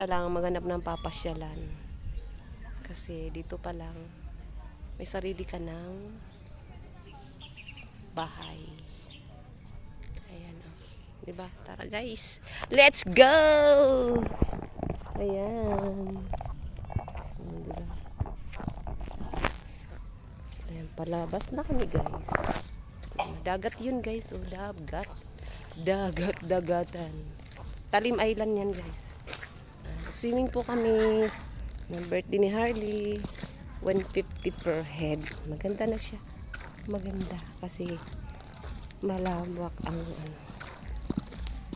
Kailangan maghanap ng papasyalan. Kasi dito pa lang, may sarili ka ng bahay. Ayan o. Diba? Tara guys. Let's go! Ayan. Diba? Ayan, palabas na kami guys. Dagat yun guys. O, dagat. Dagatan. Talim Island yan guys. Swimming po kami ng birthday ni Harley. 150 per head. Maganda na siya. Maganda kasi malawak ang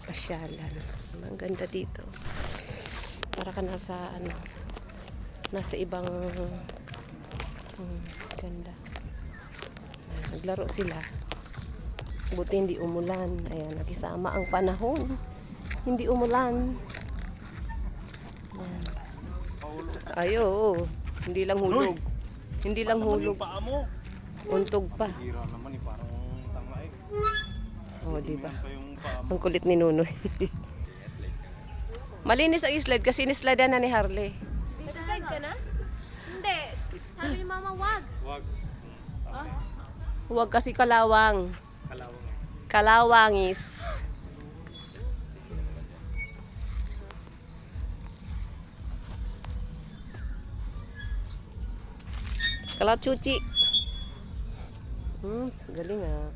pasyalan. Ang ganda dito. Para ka nasa nasa ibang ganda. Naglaro sila. Buti hindi umulan. Ayan, nakisama ang panahon. Hindi umulan. Ayo, hindi lang hulog. Hindi lang hulog. Untog pa. Oh, di ba? Ang kulit ni Nunoy. Malinis ang slide kasi ni-slide na ni Harley. Slide ka na? Hindi. Sabi ni Mama, wag. Wag. Huwag kasi kalawang. Kalawangis. Kalachuchi. Galing ah.